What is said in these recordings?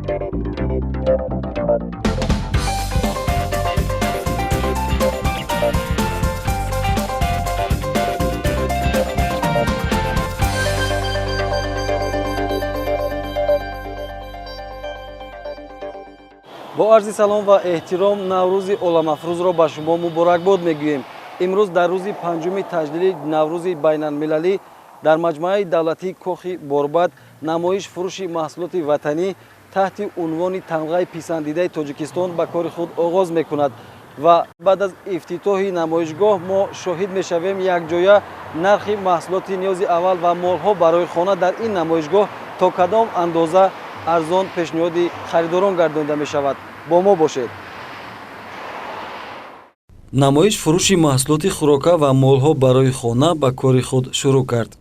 با عرض سلام و احترام نوروز عالم‌افروز را به شما مبارکباد میگوییم. امروز در روز پنجم تجلیل نوروز بین‌المللی در مجمع دولتی کاخ بورباد نمایش فروش محصولات وطنی تحت عنوان تمغه پسندیده تاجیکستان به کار خود آغاز میکند و بعد از افتتاح نمایشگاه ما شاهد میشویم یک جایه نرخ محصولات نیاز اول و مالها برای خانه در این نمایشگاه تا کدام اندازه ارزان پیشنهاد خریداران گردانده می شود. با ما باشید. نمایش فروش محصولات خوراکه و مالها برای خانه به کار خود شروع کرد.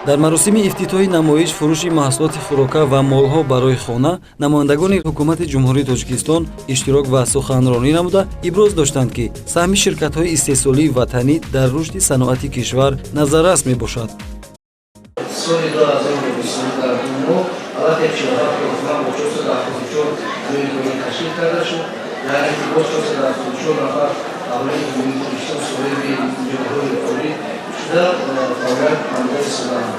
در مراسم افتتاح نمایش فروش محصولات خوراکه و مالها برای خانه نمایندگان حکومت جمهوری تاجیکستان اشتراک و سخنرانی نموده ابراز داشتند که سهم شرکت‌های استحصالی وطنی در رشد صنعت کشور نظررس میباشد. سال 2022 در دنیا البته چهار پروگرام با 474 میلیون تشکیل کرده شد. یعنی با 474 نفر اولین میلیون سوری جمهوری عالی شده فعالیت کننده شدند.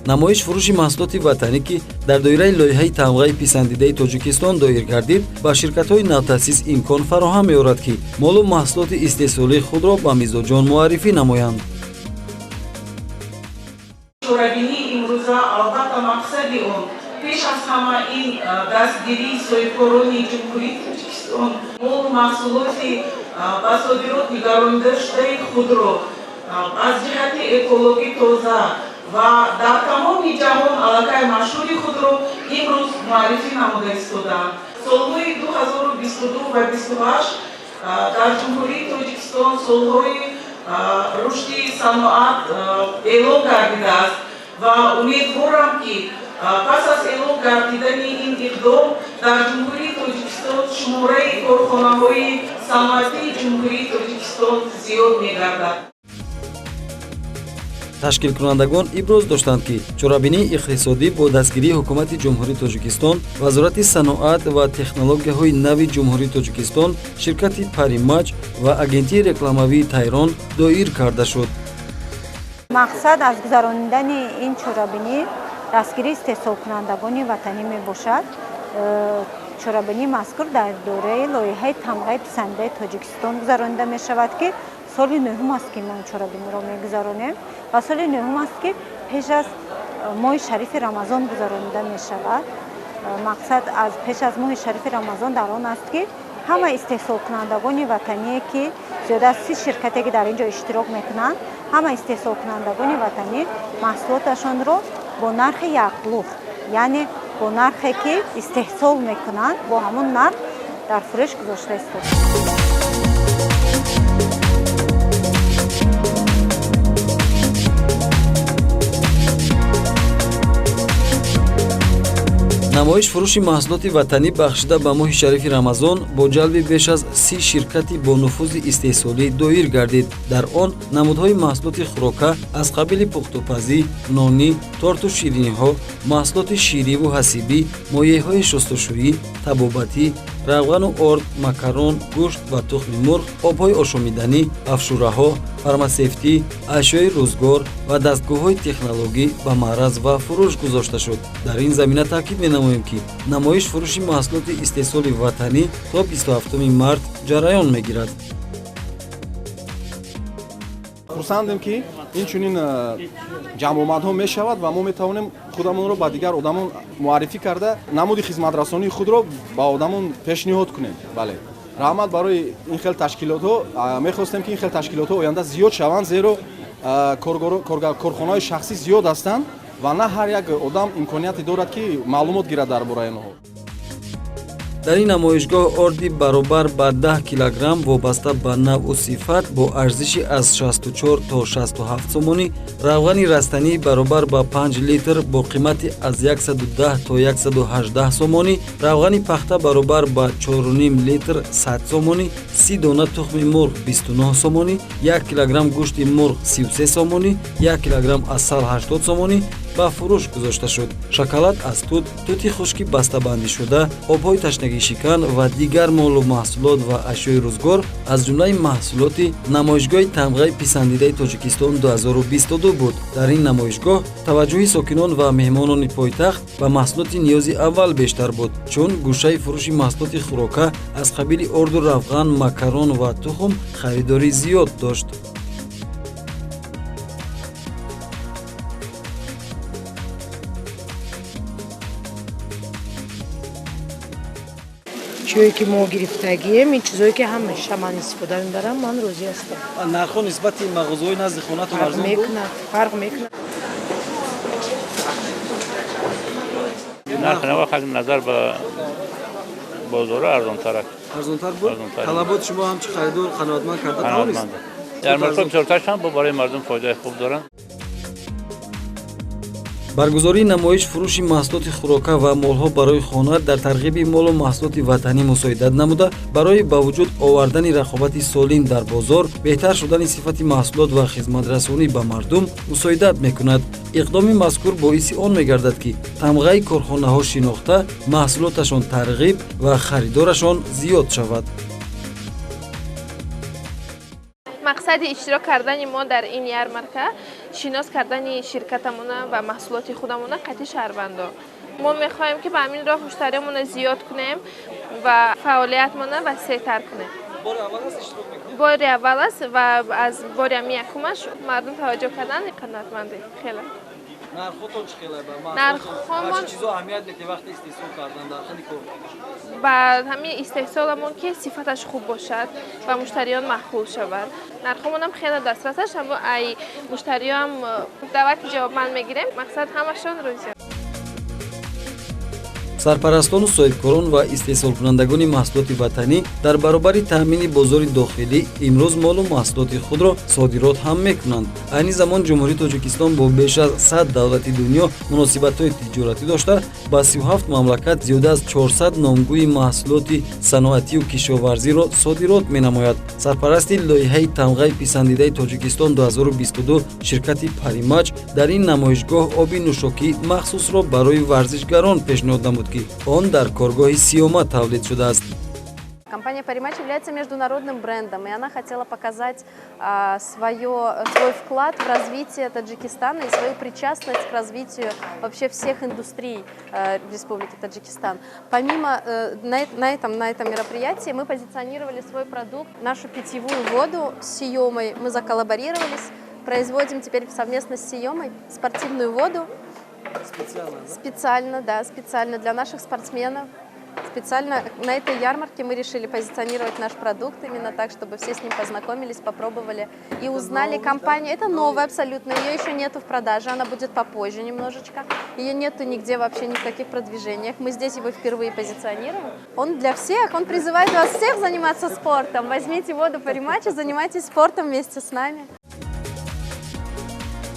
نمایش فروش محصولات وطنی که در دایره لایحه تمغه پسندیده تاجیکستان دایر گردید با شرکت‌های نوتأسیس امکان فراهم می‌آورد که مال و محصولات استحصالی خود را به میزبان معرفی نمایند. شورابینی امروز را البته مقصد اون پیش از همه این دستگیری صاحبکارانی جمهوری تاجیکستان مال و محصولات به صادرات نگرانده شده خود را از جهت اکولوژی تازه و در تمام جهان علاقه مشهور خود را امروز معرفی نموده ایستادند. سالهای 2022 و 2028 در جمهوری تاجیکستان سالهای رشد صنعت اعلام گردیده است و امیدوارم که پس از اعلام گردیدن این اقدام در جمهوری تاجیکستان شماره کارخانه‌های صنعتی جمهوری تاجیکستان زیاد می‌گردد. تشکیل کنندگان ابراز داشتند که چرابینی اقتصادی با دستگیری حکومت جمهوری تاجیکستان، وزارت صنعت و تکنولوژی‌های نو جمهوری تاجیکستان، شرکت پریماچ و آژانسی رکلاموی تهران دایر کرده شد. مقصد از گذراندن این چرابینی دستگیری استحصال کنندگان وطنی میباشد. چرابینی مذکور در دوره لایحه تمغه پسندیده تاجیکستان گذرانده می شود که سال نهم است که ما چرابینی را میگذرانیم و سال نهم است که پیش از ماه شریف رمضان گذرانده می شود. مقصد از پیش از ماه شریف رمضان در آن است که همه استحصال کنندگان وطنی که زیاده از 30 شرکتی که در اینجا اشتراک میکنند، همه استحصال کنندگان وطنی محصولاتشان را با نرخ یکلوخ، یعنی با نرخی که استحصال میکنند با همون نرخ در فروش گذاشته است. نمایش فروش محصولات وطنی بخشیده به ماه شریف رمضان با جلب بیش از 30 شرکت با نفوذ استحصالی دایر گردید. در آن نمودهای محصولات خوراکه از قبیل پختوپزی، نانی، تارت و شیرینی‌ها، محصولات شیری و حسیبی، مایع‌های شستشویی، طبابتی، روغن و آرد، مکرون، گوشت و تخم مرغ، آب‌های آشامیدنی، افشوره‌ها، فارماسیفتی، اشیای روزگار و دستگاه‌های تکنولوژی به معرض و فروش گذاشته شد. در این زمینه تاکید می‌نماییم که نمایش فروش محصولات استحصالی وطنی تا 27 مارت جریان می‌گیرد. خرسندیم که این چنین جمع‌آمدها می‌شود و ما می‌توانیم خودمون رو با دیگر آدمان معرفی کرده نمود خدمت‌رسانی خود رو با آدمان پیشنهاد کنیم. بله. رحمت برای این خیل تشکیلات‌ها می‌خواستیم که این خیل تشکیلات‌ها آینده زیاد شوند زیرا کارخانه‌های شخصی زیاد هستند و نه هر یک آدم امکانیتی دارد که معلومات گیرد درباره آنها. дар ин намоишгоҳ орди баробар ба 10 килограмм вобаста ба навъу сифат бо арзиши аз 64 то 67 сомонӣ, равғани растанӣ баробар ба 5 литр бо қимати аз 110 то 118 сомонӣ, равғани пахта баробар ба 4.5 литр 100 сомонӣ, 30 дона тухми мурғ 29 сомонӣ, 1 килограмм гӯшти мурғ 33 сомонӣ, 1 килограмм асал 80 сомонӣ ба фурӯш гузошта шуд. Шоколад аз тут, тути хушки бастабандӣ шуда, обҳои ташнагишикан ва дигар молу маҳсулот ва ашёи рӯзгор аз ҷумлаи маҳсулоти намоишгоҳи тамғаи писандидаи Тоҷикистон 2022 буд. Дар ин намоишгоҳ таваҷҷӯҳи сокинон ва меҳмонони пойтахт ба маҳсулоти ниёзи аввал бештар буд, чун гӯшаи фурӯши маҳсулоти хӯрока аз қабили орду равған, макарон ва тухм харидори зиёд дошт. чое ки мо гирифтагием, ин чизое ки ҳамаша ман истифода мебарам, ман розӣ ҳастам. Нархҳо нисбати мағозаҳои назди хонатон арзон буд? Фарқ мекунад. нарх навақт назар ба бозора арзонтар арзонтар буд. Талаботи шумо ҳамчи харидор қаноатманд карда тавонист? ярмаркаҳои бузургтаршон бо барои мардум фоидаи хуб доранд. баргузории намоиш фурӯши маҳсулоти хӯрока ва молҳо барои хона дар тарғиби молу маҳсулоти ватанӣ мусоидат намуда, барои ба вуҷуд овардани рақобати солим дар бозор, беҳтар шудани сифати маҳсулот ва хизматрасонӣ ба мардум мусоидат мекунад. иқдоми мазкур боиси он мегардад ки тамғаи корхонаҳо шинохта, маҳсулоташон тарғиб ва харидорашон зиёд шавад. мақсади иштирок кардани мо дар ин ярмарка шинос кардани ширкатамона ва маҳсулоти худамона қатъи шаҳрвандо. мо мехоҳем ки ба ҳамин роҳ муштариомона зиёд кунем ва фаъолиятмона васеътар кунем. бори аввал аст ва аз бори ҳами якумаш мардум таваҷҷӯҳ кардан қаноатмандӣ хеле. нархҳотон чӣ хела ба нархҳомон чизо аҳамият медиҳед вақти истеҳсол кардан дар хели кор? ба ҳамин истеҳсоламон ки сифаташ хуб бошад ва муштариён маҳқул шавад. Нархҳомонам хеле дастрасаш, аммо ай муштариёам даъвати ҷавобманд мегирем. Мақсад ҳамашон рӯзия. сарпарастону соҳибкорон ва истеҳсолкунандагони маҳсулоти ватанӣ дар баробари таъмини бозори дохилӣ имрӯз молу маҳсулоти худро содирот ҳам мекунанд. айни замон ҷумҳурии Тоҷикистон бо беш аз 100 давлати дунё муносибатҳои тиҷоратӣ дошта, ба 37 мамлакат зиёда аз 400 номгӯи маҳсулоти саноатию кишоварзиро содирот менамояд. Сарпарасти лоиҳаи тамғаи писандидаи Тоҷикистон 2022 ширкати Паримач дар ин намоишгоҳ оби нӯшокӣ махсусро барои варзишгарон пешниҳод намуд ки он дар коргоҳи Сиёма тавлид шудааст. Компания «Паримач» является международным брендом, и она хотела показать свой вклад в развитие Таджикистана и свою причастность к развитию вообще всех индустрий Республики Таджикистан. Помимо на этом мероприятии мы позиционировали свой продукт, нашу питьевую воду с Сиёмой. Мы заколлаборировались, производим теперь совместно с Сиёмой спортивную воду. Специально для наших спортсменов. Специально на этой ярмарке мы решили позиционировать наш продукт именно так, чтобы все с ним познакомились, попробовали и узнали компанию. Это новая абсолютно, ее еще нету в продаже, она будет попозже немножечко. Ее нету нигде вообще ни в каких продвижениях. Мы здесь его впервые позиционируем. Он для всех, он призывает вас всех заниматься спортом. Возьмите воду Паримача, занимайтесь спортом вместе с нами.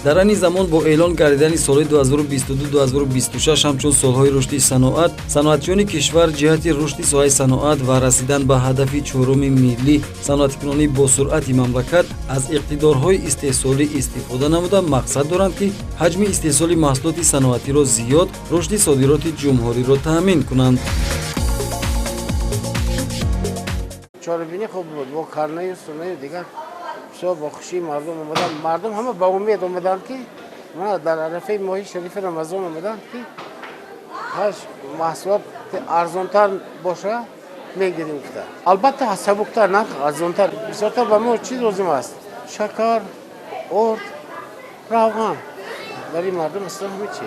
дар айни замон бо эълон гардидани солҳои 2022-2026 ҳамчун солҳои рушди саноат, саноатчиёни кишвар ҷиҳати рушди соҳаи саноат ва расидан ба ҳадафи чоруми миллӣ саноаткунонӣ бо суръати мамлакат аз иқтидорҳои истеҳсолӣ истифода намуда мақсад доранд ки ҳаҷми истеҳсоли маҳсулоти саноатиро зиёд, рушди содироти ҷумҳуриро таъмин кунанд. чорабинӣ хуб буд, бо карнаю сунаю дигар бисёр бо хушии мардум омаданд. Мардум ҳама ба умед омаданд ки мана дар арафаи моҳи шарифи Рамазон омаданд ки ҳаш маҳсулот арзонтар боша мегирем гуфта. Албатта сабуктар, нарх арзонтар. Бисёртар ба мо чиз лозим аст? Шакар, орд, равған. Барои мардум аслан ҳама чи.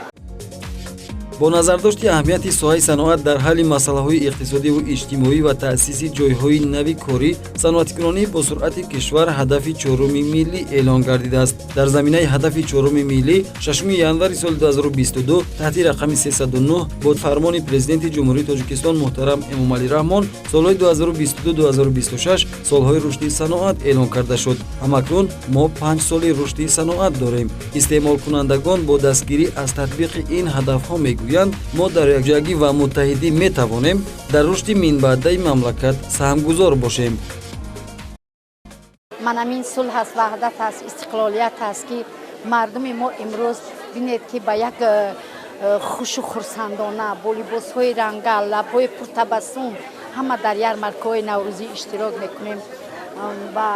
бо назардошти аҳамияти соҳаи саноат дар ҳалли масъалаҳои иқтисодиву иҷтимоӣ ва таъсиси ҷойҳои нави корӣ, саноаткунонӣ бо суръати кишвар ҳадафи чоруми миллӣ эълон гардидааст. Дар заминаи ҳадафи чоруми миллӣ 6 январи соли 2022 таҳти рақами 309 бо фармони президенти ҷумҳурии Тоҷикистон муҳтарам Эмомалӣ Раҳмон солҳои 2022-2026 солҳои рушди саноат эълон карда шуд. Ҳамакнун мо 5 соли рушди саноат дорем. Истеъмолкунандагон бо дастгирӣ аз татбиқи ин ҳадафҳо мегӯянд мо дар якҷоягӣ ва муттаҳидӣ метавонем дар рушди минбаъдаи мамлакат саҳмгузор бошем. ман ҳамин сулҳ аст, ваҳдат аст, истиқлолият аст, ки мардуми мо имрӯз бинед ки ба як хушу хурсандона бо либосҳои рангал, лабҳои пуртабассум ҳама дар ярмаркаҳои наврӯзӣ иштирок мекунем ва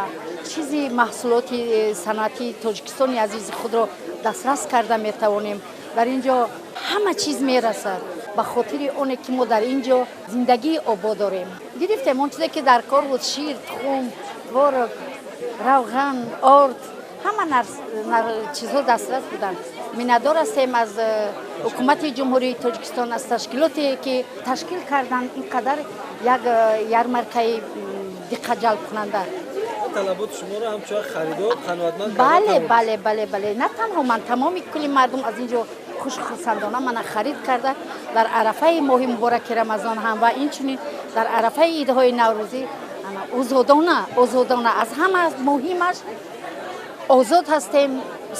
чизи маҳсулоти санъати Тоҷикистони азизи худро дастрас карда метавонем. дар инҷо ҳама чиз мерасад ба хотири оне ки мо дар инҷо зиндагии обод дорем. гирифтем он чизе ки дар кор буд, шир, тухм, творог, равған, орд, ҳама чизҳо дастрас буданд. миннатдор ҳастем аз ҳукумати ҷумҳурии Тоҷикистон, аз ташкилоте ки ташкил карданд ин қадар як ярмаркаи диққатҷалбкунанда. талаботи шуморо ҳамчун харидор қаноатманд бале, на танҳо ман, тамоми кули мардум аз инҷо хушхурсандона мана харид карда дар арафаи моҳи мубораки Рамазон ҳам ва инчунин дар арафаи идҳои Наврӯзӣ озодона аз ҳама муҳимаш озод ҳастем,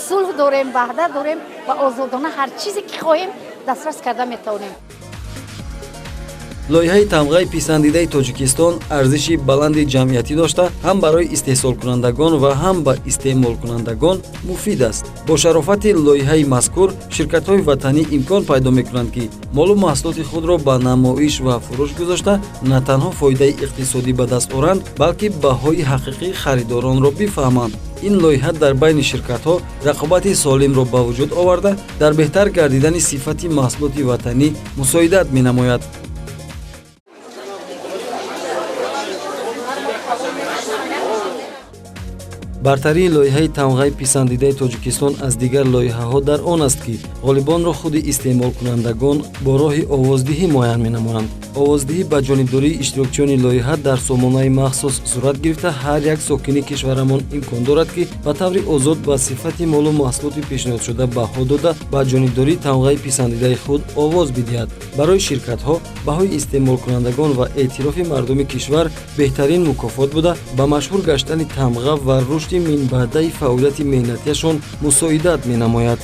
сулҳ дорем, ваҳдат дорем ва озодона ҳар чизе ки хоҳем дастрас карда метавонем. лоиҳаи тамғаи писандидаи Тоҷикистон арзиши баланди ҷамъиятӣ дошта, ҳам барои истеҳсолкунандагон ва ҳам ба истеъмолкунандагон муфид аст. Бо шарофати лоиҳаи мазкур, ширкатҳои ватанӣ имкон пайдо мекунанд ки молу маҳсулоти худро ба намоиш ва фурӯш гузошта, на танҳо фоидаи иқтисодӣ ба даст оранд, балки баҳои ҳақиқии харидоронро бифаҳманд. ин лоиҳа дар байни ширкатҳо рақобати солимро ба вуҷуд оварда, дар беҳтар гардидани сифати маҳсулоти ватанӣ мусоидат менамояд. бартарии лоиҳаи тамғаи писандидаи Тоҷикистон аз дигар лоиҳаҳо дар он аст ки ғолибонро худи истеъмолкунандагон бо роҳи овоздиҳӣ муайян менамоянд. овоздиҳӣ ба ҷонибдории иштирокчиёни лоиҳа дар сомонаи махсус сурат гирифта, ҳар як сокини кишварамон имкон дорад ки ба таври озод ба сифати молу маҳсулоти пешниҳодшуда баҳо дода ба ҷонибдории тамғаи писандидаи худ овоз бидиҳад. барои ширкатҳо баҳои истеъмолкунандагон ва эътирофи мардуми кишвар беҳтарин мукофот буда, ба машҳур гаштани тамға ва рушди минбаъдаи фаъолияти меҳнатиашон мусоидат менамояд.